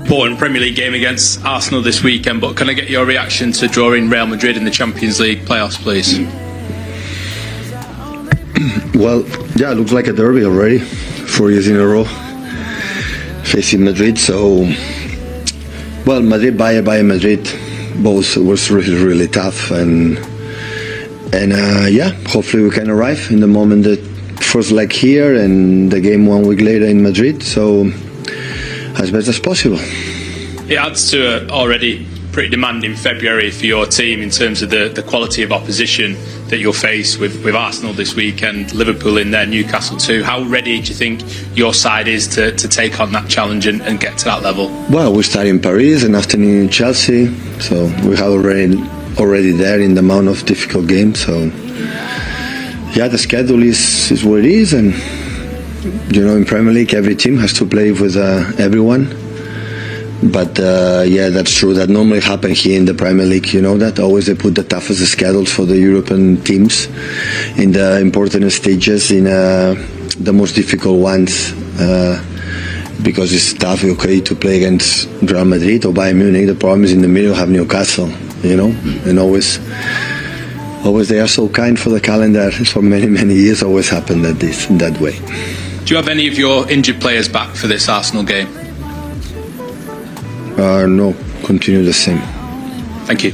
important Premier League game against Arsenal this weekend, but can I get your reaction to drawing Real Madrid in the Champions League playoffs, please? Well, yeah, it looks like a derby already, 4 years in a row, facing Madrid. So, well, Madrid, Bayern Madrid, both was really, really tough, and yeah, hopefully we can arrive in the moment that first leg here and the game 1 week later in Madrid. So, as best as possible. It adds to an already pretty demanding February for your team in terms of the quality of opposition that you'll face with Arsenal this weekend, Liverpool in there, Newcastle too. How ready do you think your side is to take on that challenge and get to that level? Well, we start in Paris and afternoon in Chelsea, so we have already there in the amount of difficult games. So yeah, the schedule is what it is, and you know, in Premier League every team has to play with everyone. But yeah, that's true. That normally happens here in the Premier League. You know that always they put the toughest schedules for the European teams in the important stages, in the most difficult ones, because it's tough. Okay, to play against Real Madrid or Bayern Munich. The problem is in the middle have Newcastle. You know, and always they are so kind for the calendar for many years. Always happened that way. Do you have any of your injured players back for this Arsenal game? No, continue the same. Thank you.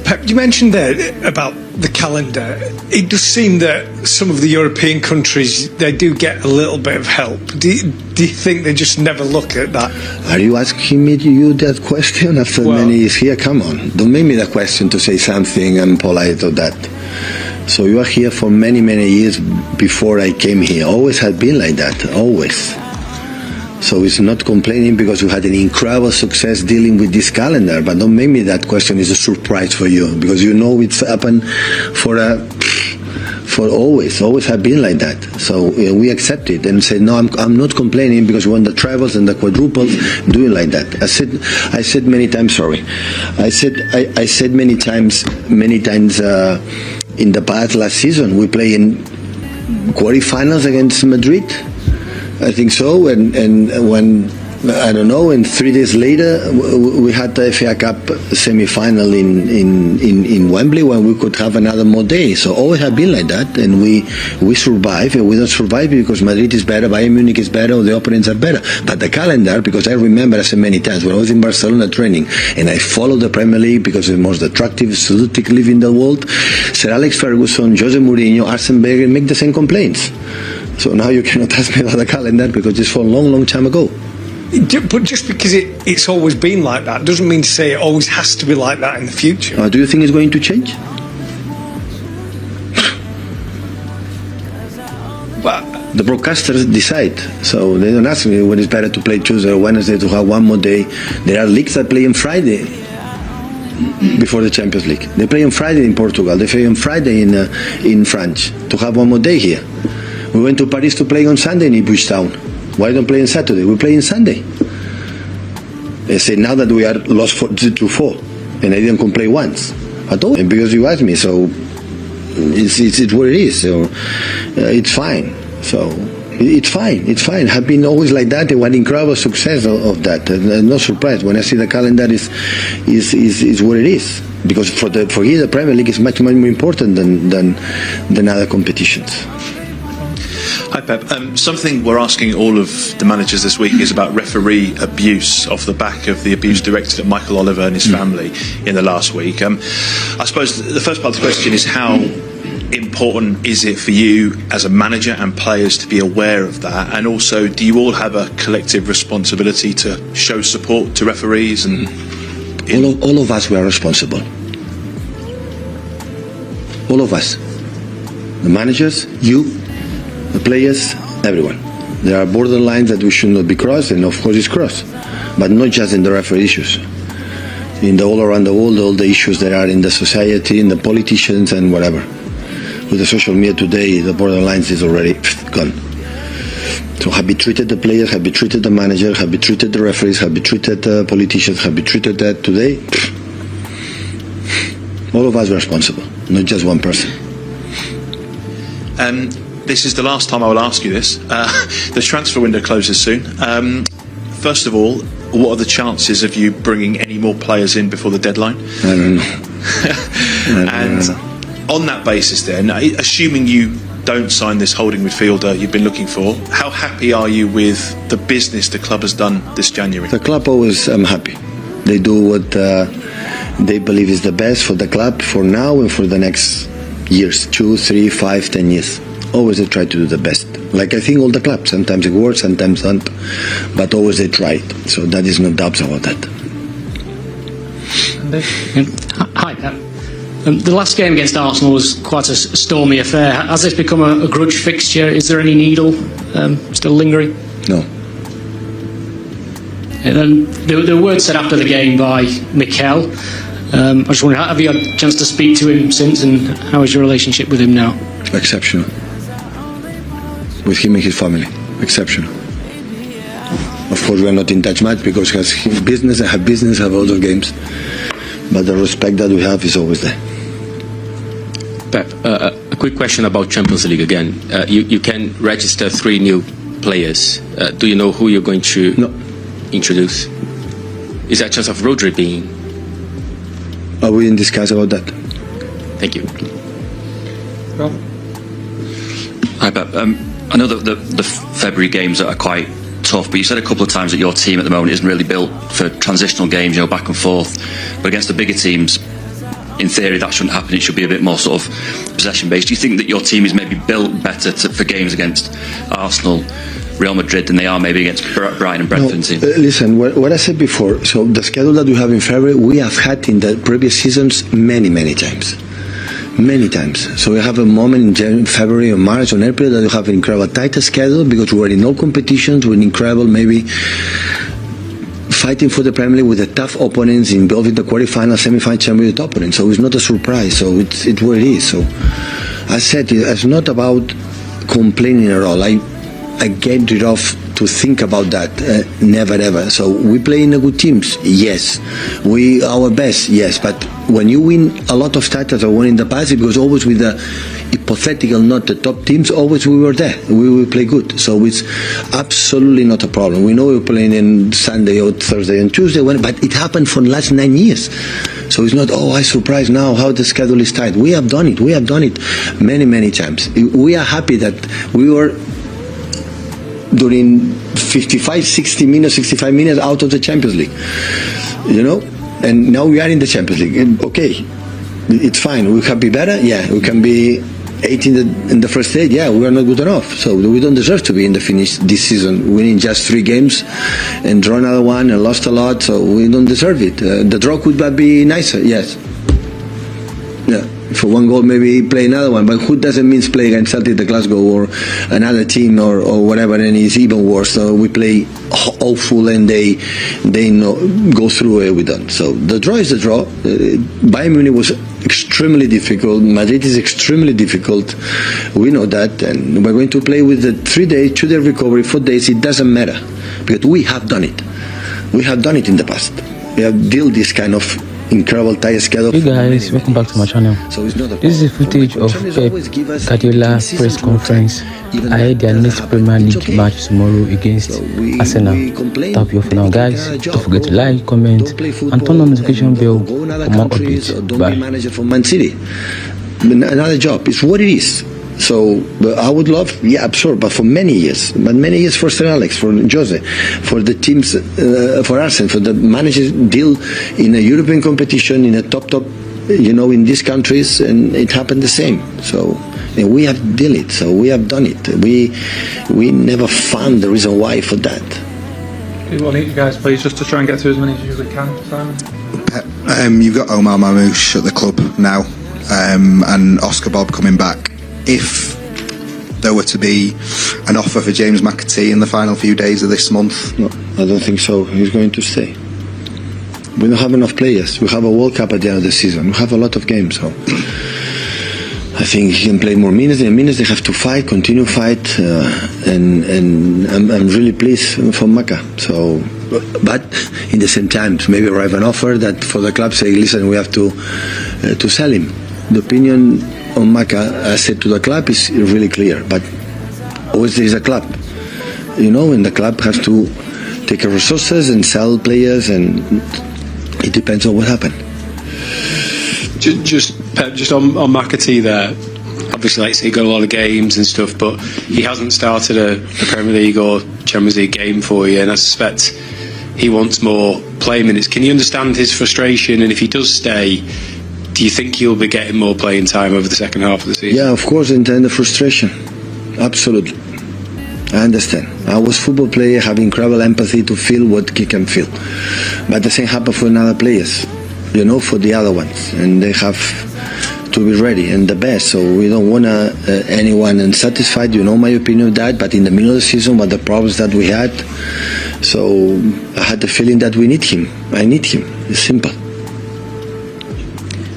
Pep, you mentioned there about the calendar. It does seem that some of the European countries, they do get a little bit of help. Do you think they just never look at that? Are you asking me that question after many years here? Come on, don't make me the question to say something impolite or that. So you are here for many years before I came here. Always had been like that, always. So it's not complaining because you had an incredible success dealing with this calendar, but don't make me that question is a surprise for you, because you know it's happened for always have been like that. So we accept it and say no, I'm not complaining because we want the trebles and the quadruples doing like that. I said many times, sorry. I said many times in the past last season we play in quarterfinals against Madrid. I think so, and when, I don't know, and 3 days later we had the FA Cup semi-final in Wembley when we could have another more day. So always have been like that, and we survive, and we don't survive because Madrid is better, Bayern Munich is better, or the opponents are better. But the calendar, because I remember I said many times when I was in Barcelona training, and I followed the Premier League because it's the most attractive athletic league in the world, Sir Alex Ferguson, Jose Mourinho, Arsene Wenger make the same complaints. So now you cannot ask me about the calendar because it's for a long time ago. But just because it's always been like that doesn't mean to say it always has to be like that in the future. Do you think it's going to change? But the broadcasters decide, so they don't ask me when it's better to play Tuesday or Wednesday to have one more day. There are leagues that play on Friday before the Champions League. They play on Friday in Portugal. They play on Friday in France to have one more day here. We went to Paris to play on Sunday in Ipswich Town. Why don't play on Saturday? We play on Sunday. They say now that we are lost 4-4, and I didn't complain once at all. And because you asked me, so it's what it is. So it's fine. So it's fine. Have been always like that. And one incredible success of that. And no surprise when I see the calendar is what it is. Because for here the Premier League is much more important than other competitions. Hi Pep. Something we're asking all of the managers this week is about referee abuse off the back of the abuse directed at Michael Oliver and his family in the last week. I suppose the first part of the question is how important is it for you as a manager and players to be aware of that, and also do you all have a collective responsibility to show support to referees? And all of us were responsible. All of us, the managers, you, the players, everyone. There are borderlines that we should not be crossed, and of course it's crossed, but not just in the referee issues. In all around the world, all the issues that are in the society, in the politicians and whatever. With the social media today, the borderlines is already gone. So have we treated the players, have we treated the manager, have we treated the referees, have we treated the politicians, have we treated that today? All of us are responsible, not just one person. This is the last time I will ask you this. The transfer window closes soon. First of all, what are the chances of you bringing any more players in before the deadline? I don't know. And on that basis then, assuming you don't sign this holding midfielder you've been looking for, how happy are you with the business the club has done this January? The club always, I'm happy. They do what they believe is the best for the club for now and for the next years, 2, 3, 5, 10 years. Always they try to do the best. Like I think all the clubs, sometimes it works, sometimes not, but always they try it. So that is no doubt about that. Hi, Pep. The last game against Arsenal was quite a stormy affair. Has this become a grudge fixture? Is there any needle still lingering? No. And then the word said after the game by Mikel. I just wonder, have you had a chance to speak to him since, and how is your relationship with him now? Exceptional. With him and his family. Exceptional. Of course, we are not in touch much because he has his business, I have business, I have other games. But the respect that we have is always there. Pep, a quick question about Champions League again. You can register 3 new players. Do you know who you're going to introduce? Is there a chance of Rodri being? We didn't discuss about that. Thank you. Rob? Hi, Pep. I know that the February games are quite tough, but you said a couple of times that your team at the moment isn't really built for transitional games, back and forth. But against the bigger teams, in theory, that shouldn't happen. It should be a bit more sort of possession-based. Do you think that your team is maybe built better for games against Arsenal, Real Madrid than they are maybe against Bruyne and Brentford team? Listen, what I said before, so the schedule that we have in February, we have had in the previous seasons many times. Many times. So we have a moment in January, February or March or April that we have an incredible tighter schedule because we're in all competitions, we're incredible, maybe fighting for the Premier League with the tough opponents involved in the quarterfinal, semi-final, champion opponents. So it's not a surprise. So it's what it is. So I said it's not about complaining at all. I get rid of to think about that. Never ever. So we play in a good teams. Yes. We our best. Yes. But when you win a lot of titles or won in the past, it was always with the hypothetical, not the top teams. Always we were there. We will play good. So it's absolutely not a problem. We know we're playing in Sunday or Thursday and Tuesday, but it happened for the last 9 years. So it's not, I surprised now how the schedule is tight. We have done it. We have done it many times. We are happy that we were during 55, 60 minutes, 65 minutes out of the Champions League. And now we are in the Champions League. And okay, it's fine. We can be better. Yeah, we can be 8 in the first 8. Yeah, we are not good enough. So we don't deserve to be in the finish this season, winning just 3 games and draw another one and lost a lot. So we don't deserve it. The draw could be nicer. Yes. Yeah. For 1 goal, maybe play another one. But who doesn't mean play against Celtic de Glasgow or another team or whatever, and it's even worse. So we play awful and they go through it with them. So the draw is the draw. Bayern Munich was extremely difficult. Madrid is extremely difficult. We know that, and we're going to play with the 3 days, 2 day recovery, 4 days. It doesn't matter because we have done it. We have done it in the past. We have dealt this kind of incredible tight schedule. Hey guys, welcome back to my channel. So it's not This is footage of Pep Guardiola press conference ahead their next Premier League match tomorrow against Arsenal. Thank you for now, guys. Don't forget to like, comment, and turn on the notification bell for more updates. Bye. Manager for Mancity. Another job. It's what it is. So I would love, absurd, but for many years for Sir Alex, for Jose, for the teams, for Arsenal, for the managers deal in a European competition, in a top, in these countries, and it happened the same. So we have dealt it, so we have done it. We never found the reason why for that. We'll need you guys, please, just to try and get through as many as you can, Simon. You've got Omar Mamouche at the club now, and Oscar Bob coming back. If there were to be an offer for James McAtee in the final few days of this month? No, I don't think so. He's going to stay. We don't have enough players. We have a World Cup at the end of the season. We have a lot of games, so I think he can play more minutes. In minutes they have to fight, continue fight, and I'm really pleased for Maka. So, but in the same time, maybe arrive an offer that for the club say, listen, we have to sell him. The opinion on Maka, I said to the club, is really clear. But always there is a club, and the club has to take our resources and sell players, and it depends on what happens. Just on Mancity there. Obviously, like I say, he got a lot of games and stuff, but he hasn't started a Premier League or Champions League game for you, and I suspect he wants more play minutes. Can you understand his frustration? And if he does stay, do you think he'll be getting more playing time over the second half of the season? Yeah, of course, I understand the frustration. Absolutely. I understand. I was a football player, have incredible empathy to feel what he can feel. But the same happens for other players, you know, for the other ones. And they have to be ready and the best. So we don't want anyone unsatisfied, you know my opinion of that. But in the middle of the season, with the problems that we had, so I had the feeling that we need him. I need him. It's simple.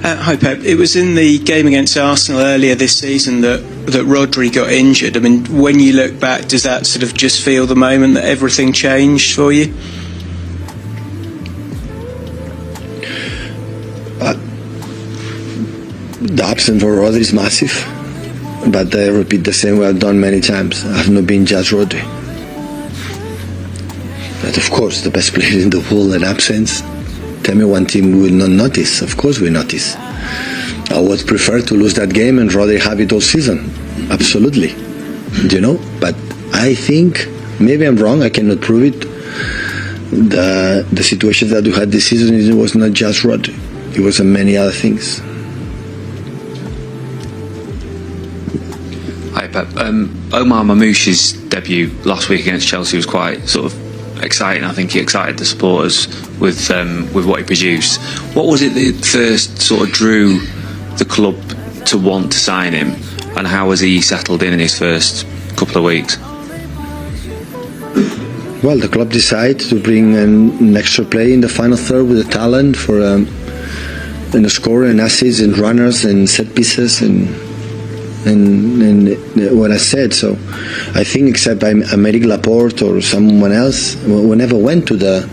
Hi Pep, it was in the game against Arsenal earlier this season that Rodri got injured. I mean, when you look back, does that sort of just feel the moment that everything changed for you? The absence of Rodri is massive, but I repeat the same way I've done many times. I have not been just Rodri. But of course, the best player in the world in absence. Tell me one team we will not notice. Of course we notice. I would prefer to lose that game and rather have it all season. Absolutely. You know? But I think, maybe I'm wrong, I cannot prove it. The situation that we had this season, it was not just Rodri. It was many other things. Hi Pep. Omar Mamouche's debut last week against Chelsea was quite sort of exciting. I think he excited the supporters with what he produced. What was it that first sort of drew the club to want to sign him, and how has he settled in his first couple of weeks? Well, the club decided to bring an extra play in the final third with a talent for and a scorer and assists and runners and set pieces and what I said. So I think except Aymeric Laporte or someone else, we never went to the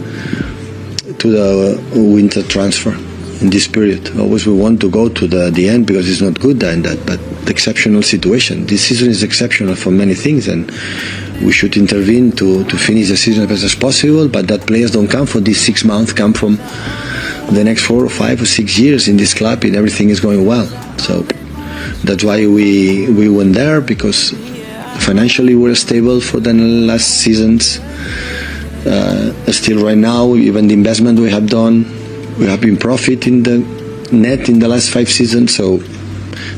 winter transfer in this period. Always we want to go to the end because it's not good and that, but the exceptional situation. This season is exceptional for many things, and we should intervene to finish the season as best as possible, but that players don't come for these 6 months, come from the next 4 or 5 or 6 years in this club, and everything is going well. So that's why we went there, because financially we're stable for the last seasons. Still right now, even the investment we have done, we have been profit in the net in the last 5 seasons. So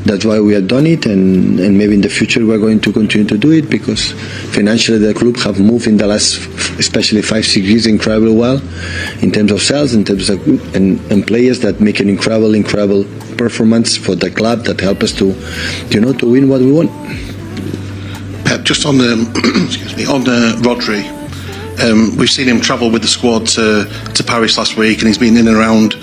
that's why we have done it, and maybe in the future we're going to continue to do it, because financially the club have moved in the last, especially 5-6 years, incredibly well in terms of sales, in terms of and players that make an incredible performance for the club that help us to win what we want. Pep, just on the Rodri, we've seen him travel with the squad to Paris last week, and he's been in and around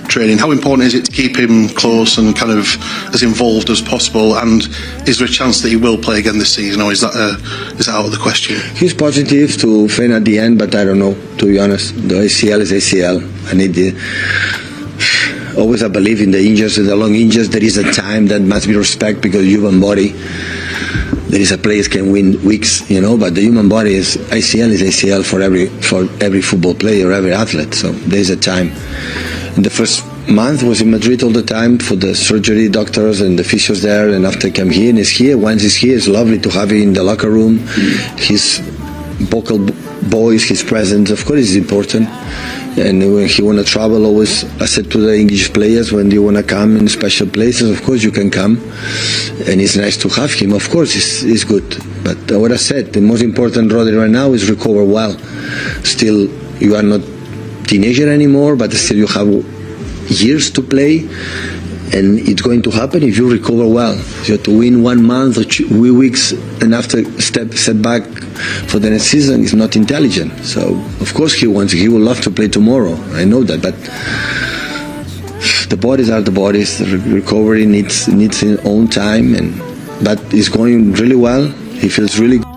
training. How important is it to keep him close and kind of as involved as possible? And is there a chance that he will play again this season, or is that out of the question? He's positive to faint at the end, but I don't know, to be honest. The ACL is ACL. Always I believe in the injuries, the long injuries. There is a time that must be respected, because human body, there is a players can win weeks, but the human body is ACL for every football player, every athlete. So there is a time. In the first month was in Madrid all the time for the surgery doctors and the physios there, and after he came here and is here. Once he's here, it's lovely to have him in the locker room. His vocal voice, his presence, of course, is important. And when he want to travel, always I said to the English players, when you want to come in special places, of course you can come, and it's nice to have him. Of course, it's good. But what I said, the most important Rodri right now is recover well. Still, you are not teenager anymore, but still you have years to play, and it's going to happen if you recover well. So to win 1 month or 2 weeks and after set back for the next season is not intelligent. So of course he would love to play tomorrow. I know that, but the bodies are the bodies. The recovery needs its own time, but it's going really well. He feels really good.